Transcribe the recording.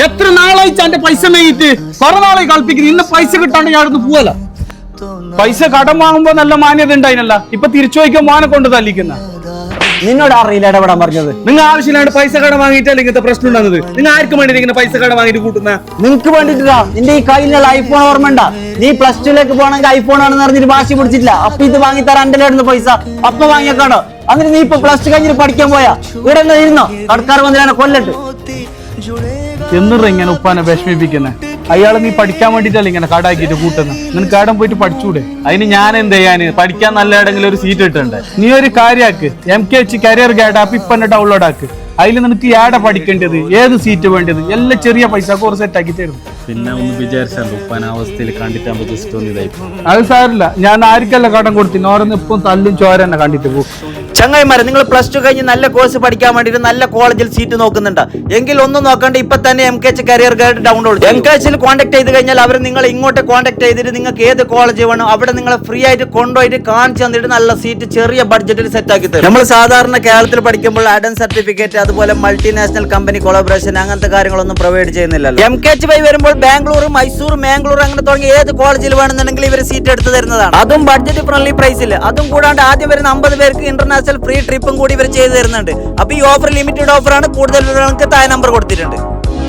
എത്ര നാളായിച്ച എന്റെ പൈസ മേങ്ങിട്ട് കുറെ നാളായി കളിപ്പിക്കുന്നു. ഇന്ന് പൈസ കിട്ടാണ്ട് ഞാൻ അടുത്ത് പോവല. പൈസ കടം വാങ്ങുമ്പോ നല്ല മാന്യത ഉണ്ടായിനല്ല, ഇപ്പൊ തിരിച്ചു വയ്ക്കാൻ മോനെ കൊണ്ട് തല്ലിക്കുന്ന. നിന്നോട് അറിയില്ല ഇടപെടാൻ പറഞ്ഞത്. നിങ്ങൾ ആവശ്യമില്ലാണ്ട് പൈസ കടം വാങ്ങിയിട്ടല്ല ഇങ്ങനത്തെ പ്രശ്നം ഉണ്ടാകുന്നത്. നിങ്ങൾ ആർക്കും വേണ്ടി ഇങ്ങനെ പൈസ കടം വാങ്ങിട്ട് കൂട്ടുന്ന? നിനക്ക് വേണ്ടിട്ടാ. നിന്റെ ഈ കയ്യിലുള്ള ഐഫോൺ ഓർമ്മണ്ട? നീ +2 പോകണമെങ്കിൽ ഐഫോൺ ആണെന്ന് പറഞ്ഞിട്ട് വാശി പിടിച്ചിട്ടില്ല. അപ്പൊ ഇത് വാങ്ങി തരാൻ എന്റെ അടുത്ത് പൈസ അപ്പൊ വാങ്ങിയേക്കാണോ? എന്നിട്ട് നീ ഇപ്പൊ +2 കഴിഞ്ഞിട്ട് പഠിക്കാൻ പോയാ ഇവിടെ ഇരുന്നോ? കടക്കാർ വന്നിട്ട് കൊല്ലട്ട് എന്നിട്ട് ഇങ്ങനെ ഉപ്പാനെ വിഷമിപ്പിക്കുന്നേ. അയാള് നീ പഠിക്കാൻ വേണ്ടിട്ടല്ല ഇങ്ങനെ കടാക്കിട്ട് കൂട്ടുന്ന. നിനക്ക് കാടം പോയിട്ട് പഠിച്ചൂടെ? അതിന് ഞാൻ എന്ത് ചെയ്യാന്? പഠിക്കാൻ നല്ല ഏടെങ്കിലും ഒരു സീറ്റ് ഇട്ടുണ്ട്. നീ ഒരു കാര്യാക്ക്, MKH കരിയർ ഗൈഡ് ആപ്പ് ഇപ്പൊ തന്നെ ഡൗൺലോഡ് ആക്ക്. അതിൽ നിനക്ക് ഏടെ പഠിക്കേണ്ടത്, ഏത് സീറ്റ് വേണ്ടത് എല്ലാം ചെറിയ പൈസ കോർസ് സെറ്റ് ആക്കി തരും. പിന്നെ ഒന്ന് വിചാരിച്ചാൽ ഉപ്പാന അവസ്ഥയിൽ കണ്ടിട്ടാകുമ്പോ ജസ്റ്റ് ഒന്ന് ഇതായി. അത് സാരില്ല, ഞാൻ ആർക്കല്ല കടം കൊടുത്തിന്. ഓരോന്ന് ഇപ്പം തല്ലും ചോര തന്നെ കണ്ടിട്ട് പോകും. ചങ്ങായിമാരെ, നിങ്ങൾ +2 കഴിഞ്ഞ് നല്ല കോഴ്സ് പഠിക്കാൻ വേണ്ടിട്ട് നല്ല കോളേജിൽ സീറ്റ് നോക്കുന്നുണ്ട് എങ്കിൽ ഒന്നും നോക്കണ്ട, ഇപ്പൊ തന്നെ MKH കരിയർ ഗൈഡ് ഡൗൺലോഡ്. MKHൽ കോൺടാക്ട് ചെയ്ത് കഴിഞ്ഞാൽ അവർ നിങ്ങൾ ഇങ്ങോട്ട് കോൺടാക്ട് ചെയ്തിട്ട് നിങ്ങൾക്ക് ഏത് കോളേജ് വേണം അവിടെ നിങ്ങളെ ഫ്രീ ആയിട്ട് കൊണ്ടുപോയിട്ട് കാണിച്ചു തന്നിട്ട് നല്ല സീറ്റ് ചെറിയ ബഡ്ജറ്റിൽ സെറ്റ് ആക്കി തരും. നമ്മൾ സാധാരണ കേരളത്തിൽ പഠിക്കുമ്പോൾ അഡൻ സർട്ടിഫിക്കറ്റ്, അതുപോലെ മൾട്ടിനാഷണൽ കമ്പനി കൊളാബറേഷൻ അങ്ങനത്തെ കാര്യങ്ങളൊന്നും പ്രൊവൈഡ് ചെയ്യുന്നില്ലല്ലോ. MKH വഴി വരുമ്പോൾ ബാംഗ്ലൂർ, മൈസൂർ, മാംഗ്ലൂർ അങ്ങനെ തുടങ്ങി ഏത് കോളേജിൽ വേണമെന്നുണ്ടെങ്കിൽ ഇവർ സീറ്റ് എടുത്ത് തരുന്നതാണ്. അതും ബഡ്ജറ്റ് ഫ്രണ്ട്ലി പ്രൈസിൽ. അതും കൂടാണ്ട് ആദ്യം വരുന്ന 50 പേർക്ക് ഇന്റർനാഷണൽ ഫ്രീ ട്രിപ്പും കൂടി ഇവർ ചെയ്തു തരുന്നുണ്ട്. അപ്പൊ ഈ ഓഫർ ലിമിറ്റഡ് ഓഫറാണ്. കൂടുതൽ വിവരങ്ങൾക്ക് താഴെ നമ്പർ കൊടുത്തിട്ടുണ്ട്.